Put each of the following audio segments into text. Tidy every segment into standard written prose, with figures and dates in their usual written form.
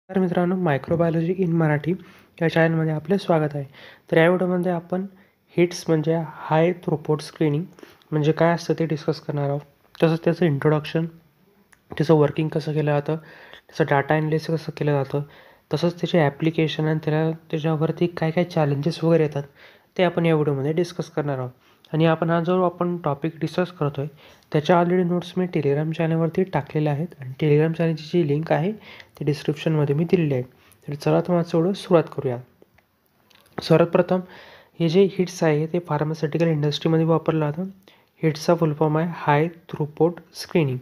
तर मित्रांनो, microbiology in Marathi या चॅनलमध्ये आपले स्वागत आहे. तर या व्हिडिओमध्ये आपण हिट्स म्हणजे हाय थ्रूपुट स्क्रीनिंग म्हणजे काय असतं ते डिस्कस करणार आहोत. तसंच त्याचं इंट्रोडक्शन, त्याचं वर्किंग कसं केलं जातं, त्याचं डाटा ॲनालिसिस कसं केलं जातं, तसंच त्याचे ॲप्लिकेशन आणि त्याच्यावरती काय काय चॅलेंजेस वगैरे येतात ते आपण या व्हिडिओमध्ये डिस्कस करणार आहोत. आणि आपण टॉपिक डिस्कस करतो आहे त्याच्या ऑलरेडी नोट्स मी टेलिग्राम चॅनलवरती टाकलेल्या आहेत आणि टेलिग्राम चॅनलची जी लिंक आहे ती डिस्क्रिप्शनमध्ये मी दिलेली आहे. तर चला तर माझं व्हिडिओ सुरुवात करूया. सर्वप्रथम हे जे हिट्स आहे ते फार्मास्युटिकल इंडस्ट्रीमध्ये वापरलं जातं. हिट्सचा फुल फॉर्म आहे हाय थ्रूपुट स्क्रीनिंग.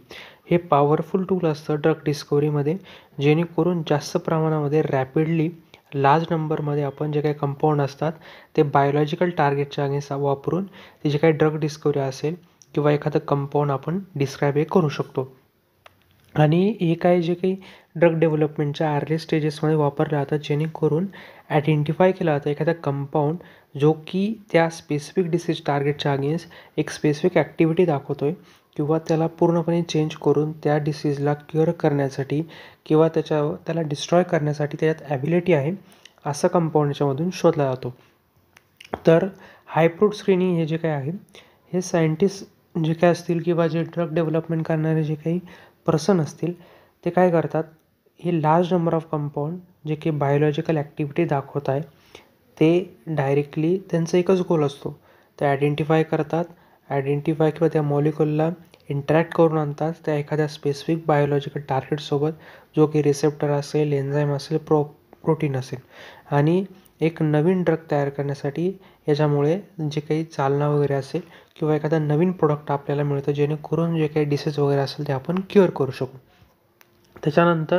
हे पॉवरफुल टूल असतं ड्रग डिस्कवरीमध्ये, जेणेकरून जास्त प्रमाणामध्ये रॅपिडली लार्ज नंबरमध्ये आपण जे काही कंपाऊंड असतात ते बायोलॉजिकल टार्गेटच्या अगेन्स्ट वापरून ते जे काही ड्रग डिस्कवरी असेल किंवा एखादं कंपाऊंड आपण डिस्क्राईब करू शकतो. आणि हे काय जे काही ड्रग डेव्हलपमेंटच्या अर्ली स्टेजेसमध्ये वापरलं जातं, जेणेकरून आयडेंटिफाय केला जातं एखादा कंपाऊंड जो की त्या स्पेसिफिक डिसीज टार्गेटच्या अगेन्स्ट एक स्पेसिफिक ॲक्टिव्हिटी दाखवतो आहे किंवा त्याला पूर्णपणे चेंज करून त्या डिसीजला क्युअर करण्यासाठी किंवा त्याला डिस्ट्रॉय करण्यासाठी त्याच्यात ॲबिलिटी आहे, असं कंपाऊंड याच्यामधून शोधला जातो. तर हायप्रूट स्क्रीनिंग हे जे काही आहे हे सायंटिस्ट जे काय असतील किंवा जे ड्रग डेव्हलपमेंट करणारे जे काही पर्सन असतील ते काय करतात, हे लार्ज नंबर ऑफ कंपाऊंड जे की बायोलॉजिकल ॲक्टिव्हिटी दाखवत आहे ते डायरेक्टली त्यांचा एकच गोल असतो, ते आयडेंटिफाय करतात. आयडेंटिफाय किंवा त्या मॉलिक्युलला इंटरॅक्ट करून आणतात त्या एखाद्या स्पेसिफिक बायोलॉजिकल टार्गेटसोबत, जो की रिसेप्टर असेल, एन्झाईम असेल, प्रोटीन असेल. आणि एक नवीन ड्रग तयार करण्यासाठी याच्यामुळे जे काही चालना वगैरे असेल किंवा एखादा नवीन प्रोडक्ट आपल्याला मिळतं, जेणेकरून जे काही डिसीज वगैरे असेल ते आपण क्युअर करू शकू. त्याच्यानंतर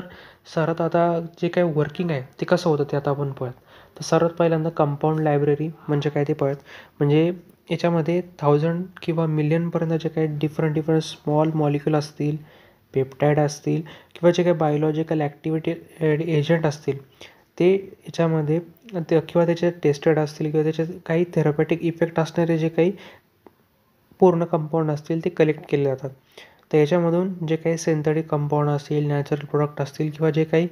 सर्वात आता जे काही वर्किंग आहे ते कसं होतं ते आता आपण पाहूयात. तर सर्वात पहिल्यांदा कंपाऊंड लायब्ररी म्हणजे काय ते पाहूयात. म्हणजे याच्यामध्ये 1000 किंवा मिलियनपर्यंत जे काही डिफरंट स्मॉल मॉलिक्यूल असतील, पेप्टाईड असतील किंवा जे काही बायोलॉजिकल ॲक्टिव्हिटी एजंट असतील ते याच्यामध्ये किंवा त्याचे टेस्टेड असतील किंवा त्याचे काही थेरपॅटिक इफेक्ट असणारे जे काही पूर्ण कंपाऊंड असतील ते कलेक्ट केले जातात. तर याच्यामधून जे काही सिंथेटिक कंपाऊंड असतील, नॅचरल प्रोडक्ट असतील किंवा जे काही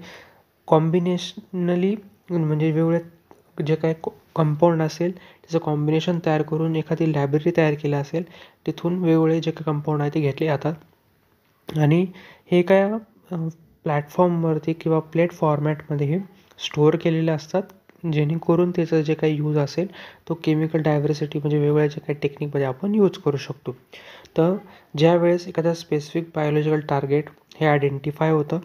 कॉम्बिनेशनली म्हणजे वेगवेगळे जे काही कंपाऊंड असेल त्याचं कॉम्बिनेशन तयार करून एखादी लायब्ररी तयार केली असेल, तिथून वेगवेगळे जे काही कंपाऊंड आहे ते घेतले जातात. आणि हे काय प्लॅटफॉर्मवरती किंवा प्लेट फॉर्मॅटमध्ये हे स्टोअर केलेले असतात, जेणेकरून त्याचं जे काही यूज असेल तो केमिकल डायव्हर्सिटी म्हणजे वेगवेगळ्या जे काही टेक्निकमध्ये आपण यूज करू शकतो. तर ज्यावेळेस एखादा स्पेसिफिक बायोलॉजिकल टार्गेट हे आयडेंटिफाय होतं,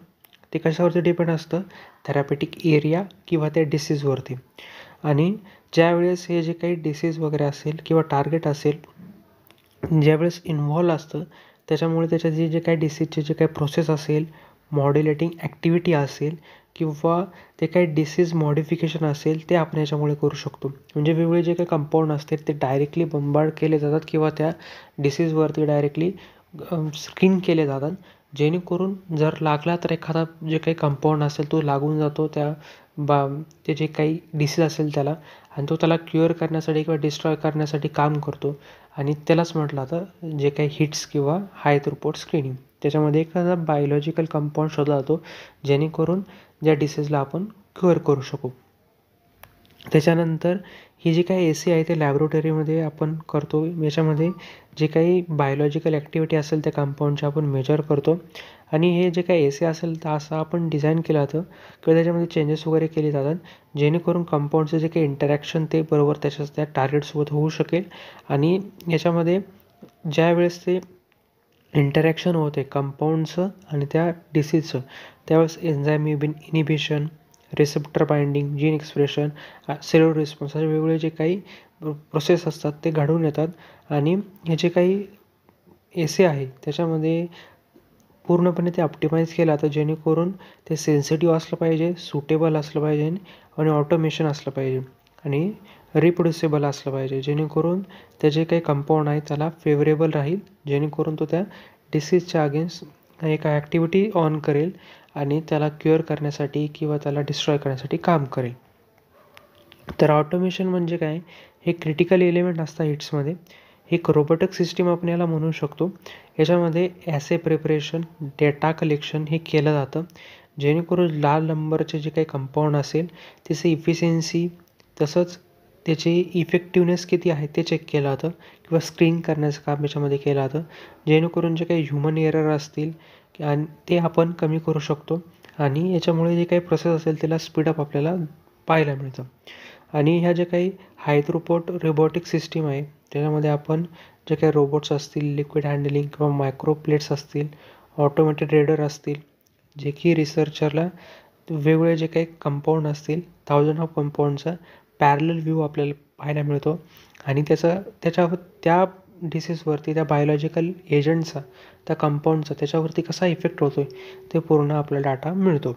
ते कशावरती डिपेंड असतं, थेरॅपेटिक एरिया किंवा त्या डिसीजवरती. आणि ज्यावेळेस हे जे काही डिसीज वगैरे असेल किंवा टार्गेट असेल, ज्यावेळेस इन्व्हॉल्व असतं, त्याच्यामुळे त्याच्या जे काही डिसीजचे जे काही प्रोसेस असेल, मॉड्युलेटिंग ॲक्टिव्हिटी असेल किंवा ते काही डिसीज मॉडिफिकेशन असेल ते आपण याच्यामुळे करू शकतो. म्हणजे वेगवेगळे जे काही कंपाऊंड असतील ते डायरेक्टली बंबार्ड केले जातात किंवा त्या डिसीजवरती डायरेक्टली स्क्रीन केले जातात, जेणेकरून जर लागला तर एखादा जे काही कंपाऊंड असेल तो लागून जातो ते जे काही डिसीज असेल त्याला, आणि तो त्याला क्युअर करण्यासाठी किंवा डिस्ट्रॉय करण्यासाठी काम करतो. आणि त्यालाच म्हटलं जातं जे काही हिट्स किंवा हाय थ्रूपुट स्क्रीनिंग. त्याच्यामध्ये एखादा बायोलॉजिकल कंपाऊंड शोधला जातो, जेणेकरून ज्या डिसीजला आपण क्युअर करू शकू. त्याच्यानंतर ही जी काही AC आहे ते लॅबोरेटरीमध्ये आपण करतो. याच्यामध्ये जे काही बायोलॉजिकल ॲक्टिव्हिटी असेल त्या कंपाऊंडच्या आपण मेजर करतो. आणि हे जे काही AC असेल तर असं आपण डिझाईन केलं जातं किंवा त्याच्यामध्ये चेंजेस वगैरे केले जातात, जेणेकरून कंपाऊंडचं जे काही इंटरॅक्शन ते बरोबर त्या टार्गेटसोबत होऊ शकेल. आणि याच्यामध्ये ज्यावेळेस ते इंटरॅक्शन होते कंपाऊंडचं आणि त्या डिसीजचं, त्यावेळेस enzyme inhibition, receptor binding, gene expression, cellular response असे वेगवेगळे जे काही प्रोसेस असतात ते घडून येतात. आणि हे जे काही AC आहे त्याच्यामध्ये पूर्णपणे ते ऑप्टिमाइज केलं जातं, जेणेकरून ते सेन्सिटिव्ह असलं पाहिजे, सुटेबल असलं पाहिजे आणि ऑटोमेशन असलं पाहिजे आणि रिप्रोड्युसेबल असलं पाहिजे, जेणेकरून ते जे काही कंपाऊंड आहे त्याला फेवरेबल राहील, जेणेकरून तो त्या डिसीजच्या अगेन्स्ट एक ॲक्टिव्हिटी ऑन करेल आणि त्याला क्युअर करण्यासाठी किंवा त्याला डिस्ट्रॉय करण्यासाठी काम करेल. तर ऑटोमेशन म्हणजे काय, हे क्रिटिकल एलिमेंट असतात हिट्समध्ये. एक रोबोटिक सिस्टीम आपण याला म्हणू शकतो. याच्यामध्ये ॲसे प्रिपरेशन, डेटा कलेक्शन हे केलं जातं, जेणेकरून लाल नंबरचे जे काही कंपाऊंड असेल त्याचं इफिशियन्सी तसंच त्याची इफेक्टिवनेस किती आहे ते चेक केलं जातं किंवा स्क्रीन करण्याचं काम याच्यामध्ये केलं जातं, जेणेकरून जे काही ह्युमन एरर असतील आणि ते आपण कमी करू शकतो आणि याच्यामुळे जे काही प्रोसेस असेल त्याला स्पीडअप आपल्याला पाहायला मिळतं. आणि ह्या ज्या काही हाय थ्रूपुट रोबोटिक सिस्टीम आहे त्याच्यामध्ये आपण जे काही रोबोट्स असतील, लिक्विड हँडलिंग किंवा मायक्रो प्लेट्स असतील, ऑटोमेटेड रेडर असतील, जे की रिसर्चरला वेगवेगळे जे काही कंपाऊंड असतील 1000 ऑफ कंपाऊंडचा पॅरलल व्ह्यू आपल्याला पाहायला मिळतो आणि त्याच्यावर त्या डिसीजवरती त्या बायोलॉजिकल एजंटचा त्या कंपाऊंडचा त्याच्यावरती कसा इफेक्ट होतो आहे ते पूर्ण आपला डाटा मिळतो.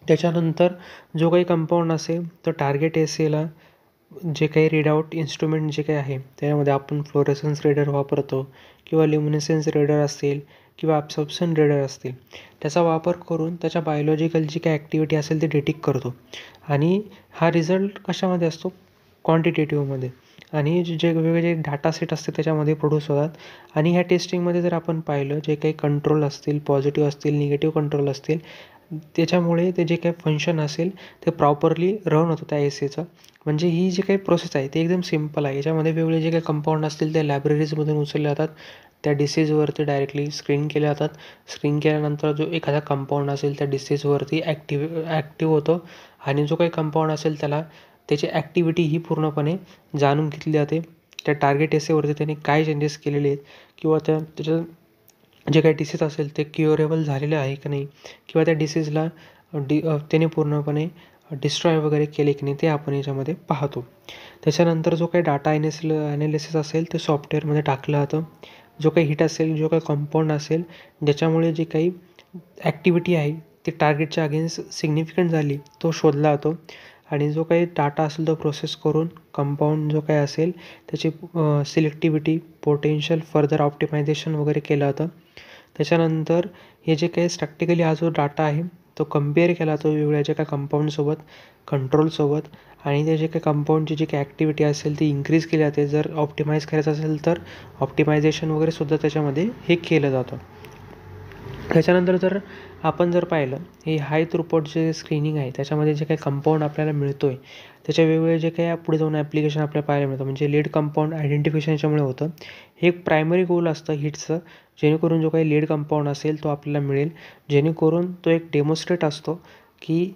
त्याच्यानंतर जो काही कंपाऊंड असेल तो टार्गेट एरियाला जे काही रीडआउट इन्स्ट्रुमेंट जे काही आहे त्यामध्ये आपण फ्लोरेसन्स रेडर वापरतो किंवा ल्युमिनेसन्स रेडर असतील किंवा ॲब्सॉर्प्शन रेडर असतील, त्याचा वापर करून त्याच्या बायोलॉजिकल जी काही ॲक्टिव्हिटी असेल ते डिटेक्ट करतो आणि हा रिझल्ट कशामध्ये असतो, क्वांटिटेटिव्हमध्ये आणि जे वेगवेगळे डाटा सेट असते त्याच्यामध्ये प्रोड्यूस होतात आणि ह्या टेस्टिंगमध्ये जर आपण पाहिलं जे काही कंट्रोल असतील, पॉझिटिव्ह असतील, निगेटिव्ह कंट्रोल असतील, त्याच्यामुळे ते जे काही फंक्शन असेल ते प्रॉपरली रन होतं त्या एसीचं. म्हणजे ही जी काही प्रोसेस आहे ती एकदम सिम्पल आहे. याच्यामध्ये वेगवेगळे जे काही कंपाऊंड असतील ते लायब्ररीजमधून उचलले जातात, त्या डिसीजवरती डायरेक्टली स्क्रीन केले जातात. स्क्रीन केल्यानंतर जो एखादा कंपाऊंड असेल त्या डिसीजवरती ॲक्टिव्ह होतो आणि जो काही कंपाऊंड असेल त्याला त्याची ॲक्टिव्हिटी ही पूर्णपणे जाणून घेतली जाते. त्या टार्गेट एसेवरती त्याने काय चेंजेस केलेले आहेत किंवा त्याचं जे काही डिसीज असेल ते क्युरेबल झालेले आहे की नाही किंवा त्या डिसीजला त्याने पूर्णपणे डिस्ट्रॉय वगैरे केले की नाही ते आपण याच्यामध्ये पाहतो. त्याच्यानंतर जो काही डाटा ॲनालिसिस असेल ते सॉफ्टवेअरमध्ये टाकलं जातं. जो काही हिट असेल, जो काही कंपाऊंड असेल ज्याच्यामुळे जी काही ॲक्टिव्हिटी आहे ती टार्गेटच्या अगेन्स्ट सिग्निफिकंट झाली तो शोधला जातो आणि जो काही डाटा असेल तो प्रोसेस करून कंपाऊंड जो काही असेल त्याची सिलेक्टिव्हिटी, पोटेन्शियल फर्दर ऑप्टिमायझेशन वगैरे केलं जातं. त्याच्यानंतर हे जे काही स्टॅटिकली हा जो डाटा आहे तो कंपेअर केला जातो वेगवेगळ्या जे काही कंपाऊंडसोबत, कंट्रोलसोबत आणि ते जे काही कंपाऊंडची जी काही ॲक्टिव्हिटी असेल ती इन्क्रीज केली जाते. जर ऑप्टिमाइज करायचं असेल तर ऑप्टिमायझेशन वगैरेसुद्धा त्याच्यामध्ये हे केलं जातं. त्याच्यानंतर जर आपण जर पाहिलं हे हाय थ्रूपुट जे स्क्रीनिंग आहे त्याच्यामध्ये जे काही कंपाऊंड आपल्याला मिळतो आहे त्याच्या वेगवेगळे जे काही पुढे जाऊन ॲप्लिकेशन आपल्याला पाहायला मिळतं. म्हणजे लीड कंपाऊंड आयडेंटिफिकेशन याच्यामुळे होतं. हे एक प्रायमरी गोल असतं हिटचं, जेणेकरून जो काही लीड कंपाऊंड असेल तो आपल्याला मिळेल, जेणेकरून तो एक डेमॉन्स्ट्रेट असतो की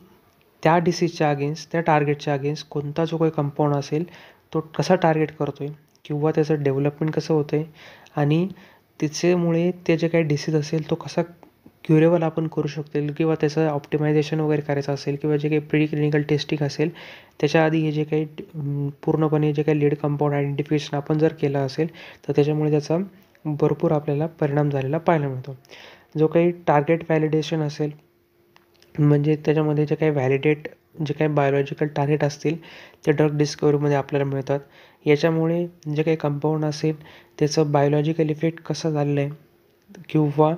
त्या डिसीजच्या अगेन्स्ट, त्या टार्गेटच्या अगेन्स्ट कोणता जो काही कंपाऊंड असेल तो कसा टार्गेट करतो आहे किंवा त्याचं डेव्हलपमेंट कसं होतं आहे आणि त्याच्यामुळे ते जे काही डिसीज असेल तो कसा क्युरेबल आपण करू शकतो किंवा त्याचं ऑप्टिमायझेशन वगैरे करायचं असेल किंवा जे काही प्री क्लिनिकल टेस्टिंग असेल त्याच्या आधी हे जे काही पूर्णपणे जे काही लीड कंपाऊंड आयडेंटिफिकेशन आपण जर केलं असेल तर त्याच्यामुळे त्याचा भरपूर आपल्याला परिणाम झालेला पाहायला मिळतो. जो काही टार्गेट व्हॅलिडेशन असेल म्हणजे त्याच्यामध्ये जे काही जे काही बायोलॉजिकल टार्गेट असतील ते ड्रग डिस्कवरीमध्ये आपल्याला मिळतात. याच्यामुळे जे काही कंपाऊंड असेल त्याचं बायोलॉजिकल इफेक्ट कसा झालेलं आहे किंवा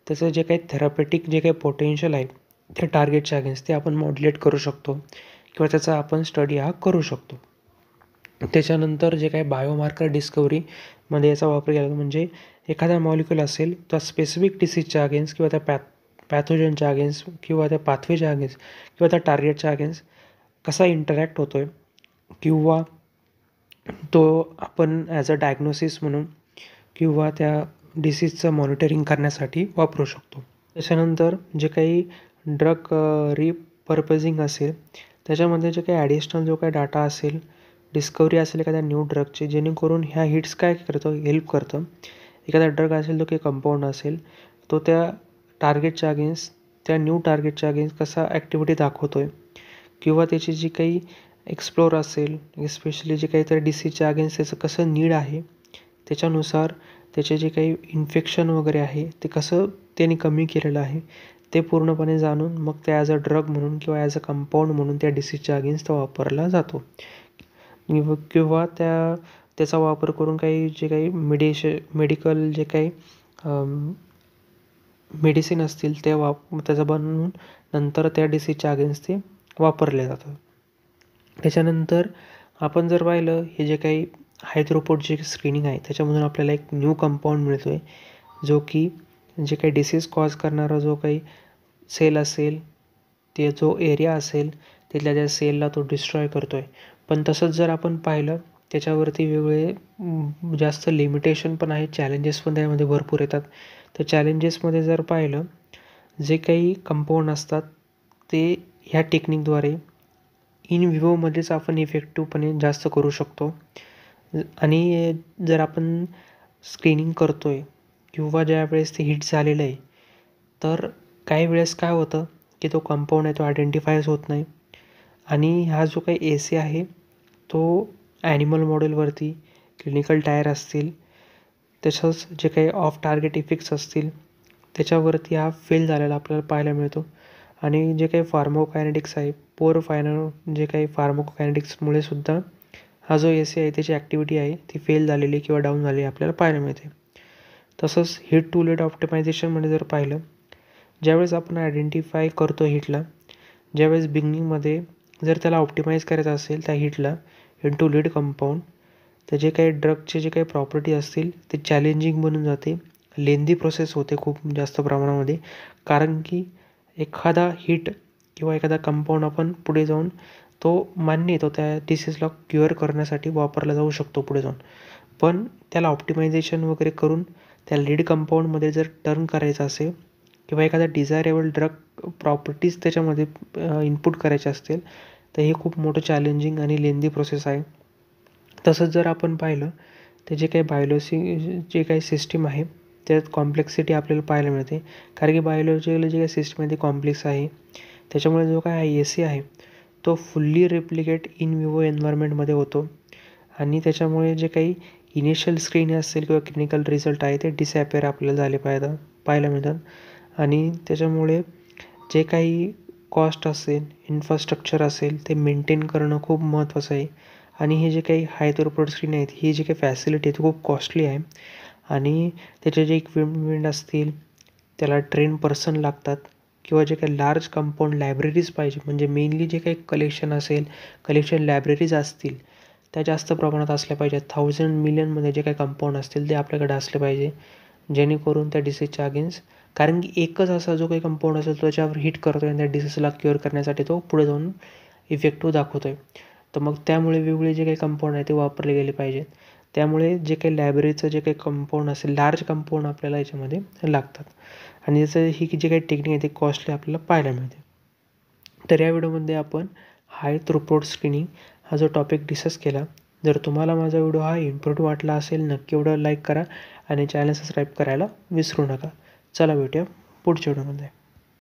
त्याचं जे काही थेरपेटिक जे काही पोटेन्शियल आहे त्या टार्गेटच्या अगेन्स्ट ते आपण मॉड्युलेट करू शकतो किंवा त्याचा आपण स्टडी हा करू शकतो. त्याच्यानंतर जे काही बायोमार्कर डिस्कवरीमध्ये याचा वापर केला जातो. म्हणजे एखादा मॉलिक्यूल असेल त्या स्पेसिफिक डिसीजच्या अगेन्स्ट किंवा त्या पॅथोजनच्या अगेन्स्ट किंवा त्या पाथवेच्या अगेन्स्ट किंवा त्या टार्गेटच्या अगेन्स्ट कसा इंटरॅक्ट होतो आहे किंवा तो आपण ॲज अ डायग्नोसिस म्हणून किंवा त्या डिसीजचं मॉनिटरिंग करण्यासाठी वापरू शकतो. त्याच्यानंतर जे काही ड्रग रिपर्पजिंग असेल त्याच्यामध्ये जे काही ॲडिशनल जो काही डाटा असेल, डिस्कवरी असेल एखाद्या न्यू ड्रगची, जेणेकरून ह्या हिट्स काय करतं, हेल्प करतं. एखादा ड्रग असेल तो काही कंपाऊंड असेल तो त्या टार्गेटच्या अगेन्स्ट, त्या न्यू टार्गेटच्या अगेन्स्ट कसा ॲक्टिव्हिटी दाखवतो आहे किंवा त्याची जी काही एक्सप्लोर असेल, एस्पेशली जे काही त्या डिसीजच्या अगेन्स्ट त्याचं कसं नीड आहे त्याच्यानुसार त्याचे जे काही इन्फेक्शन वगैरे आहे ते कसं त्याने कमी केलेलं आहे ते पूर्णपणे जाणून मग ते ॲज अ ड्रग म्हणून किंवा ॲज अ कंपाऊंड म्हणून त्या डिसीजच्या अगेन्स्ट तो वापरला जातो किंवा त्याचा वापर करून काही जे काही मेडिकल जे काही मेडिसिन असतील ते त्याचं बनवून नंतर त्या डिसीजच्या अगेन्स्ट ते वापरले जातं. त्याच्यानंतर आपण जर पाहिलं हे जे काही हाय थ्रूपुट जे स्क्रीनिंग आहे त्याच्यामधून आपल्याला एक न्यू कंपाऊंड मिळतो आहे जो की जे काही डिसीज कॉज करणारा जो काही सेल असेल, ते जो एरिया असेल तिथल्या त्या सेलला तो डिस्ट्रॉय करतो आहे. पण तसंच जर आपण पाहिलं त्याच्यावरती वेगवेगळे जास्त लिमिटेशन पण आहेत, चॅलेंजेस पण त्यामध्ये भरपूर येतात. तर चॅलेंजेसमध्ये जर पाहिलं, जे काही कंपाऊंड असतात ते ह्या टेक्निकद्वारे इन विवोमध्येच आपण इफेक्टिव्हपणे जास्त करू शकतो. आणि जर आपण स्क्रीनिंग करतो आहे किंवा ज्यावेळेस ते हिट झालेलं आहे, तर काही वेळेस काय होतं की तो कंपाऊंड आहे तो आयडेंटिफायच होत नाही. आणि हा जो काही ए सी आहे तो ॲनिमल मॉडेलवरती क्लिनिकल टायर असतील, तसंच जे काही ऑफ टार्गेट इफेक्ट्स असतील त्याच्यावरती हा फेल झालेला आपल्याला पाहायला मिळतो. आणि जे काही फार्माकोकायनेटिक्स आहे, जे काही फार्माकोकायनेटिक्समुळे सुद्धा हा जो ए सी आहे त्याची ॲक्टिव्हिटी आहे ती फेल झालेली किंवा डाऊन झालेली आपल्याला पाहायला मिळते. तसंच हिट टू लीड ऑप्टिमायझेशनमध्ये जर पाहिलं, ज्यावेळेस आपण आयडेंटिफाय करतो हिटला, ज्यावेळेस बिगिनिंगमध्ये जर त्याला ऑप्टिमाइज करायचं असेल त्या हिटला इनटू लीड कंपाऊंड, तर जे काही ड्रगचे जे काही प्रॉपर्टी असतील ते चॅलेंजिंग बनून जाते. लेंदी प्रोसेस होते खूप जास्त प्रमाणामध्ये, कारण की एखादा हिट किंवा एखादा कंपाऊंड आपण पुढे जाऊन तो मान्य आहे, तो त्या डिसीजला क्युअर करण्यासाठी वापरला जाऊ शकतो पुढे जाऊन. पण त्याला ऑप्टिमायझेशन वगैरे करून त्या लीड कंपाऊंडमध्ये जर टर्न करायचं असेल किंवा एखादा डिझायरेबल ड्रग प्रॉपर्टीज त्याच्यामध्ये इनपुट करायचे असतील, तर हे खूप मोठं चॅलेंजिंग आणि लेंदी प्रोसेस आहे. तसंच जर आपण पाहिलं तर जे काही जे काही सिस्टीम आहे त्यात कॉम्प्लेक्सिटी आपल्याला पाहायला मिळते. कारण की बायोलॉजिकल जे काही सिस्टम आहे ती कॉम्प्लेक्स आहे. त्याच्यामुळे जो काय ए सी आहे तो फुल्ली रेप्लिकेट इन विवो एन्व्हायरमेंटमध्ये होतो. आणि त्याच्यामुळे जे काही इनिशियल स्क्रीन असेल किंवा क्लिनिकल रिझल्ट आहे ते डिसॲपिअर आपल्याला पाहायला मिळतात. आणि त्याच्यामुळे जे काही कॉस्ट असेल, इन्फ्रास्ट्रक्चर असेल ते मेंटेन करणं खूप महत्त्वाचं आहे. आणि हे जे काही हाय थ्रूपुट स्क्रीन आहेत, ही जी काही फॅसिलिटी आहे ती खूप कॉस्टली आहे. आणि त्याचे जे इक्विपमेंट असतील, त्याला ट्रेन पर्सन लागतात किंवा जे काही लार्ज कंपाऊंड लायब्ररीज पाहिजे, म्हणजे मेनली जे काही कलेक्शन लायब्ररीज असतील त्या जास्त प्रमाणात असल्या पाहिजेत. 1000 मिलियनमध्ये जे काही कंपाऊंड असतील ते आपल्याकडे असले पाहिजे, जेणेकरून त्या डिसीजच्या अगेन्स्ट, कारण की एकच असा जो काही कंपाऊंड असेल त्याच्यावर हिट करतो आहे आणि त्या डिसीजला क्युअर करण्यासाठी तो पुढे जाऊन इफेक्टिव्ह दाखवतो आहे. तर मग त्यामुळे वेगवेगळे जे काही कंपाऊंड आहे ते वापरले गेले पाहिजेत. त्यामुळे जे काही लायब्ररीचं जे काही कंपाऊंड असेल, लार्ज कंपाऊंड आपल्याला याच्यामध्ये लागतात. आणि याचं ही जी काही टेक्निक आहे ती कॉस्टली आपल्याला पाहायला मिळते. तर या व्हिडिओमध्ये आपण हाय थ्रूपुट स्क्रीनिंग हा जो टॉपिक डिस्कस केला. जर तुम्हाला माझा व्हिडिओ हा इम्पॉर्टंट वाटला असेल, नक्की व्हिडिओ लाईक करा आणि चॅनल सबस्क्राईब करायला विसरू नका. चला भेटूया पुढच्या व्हिडिओमध्ये.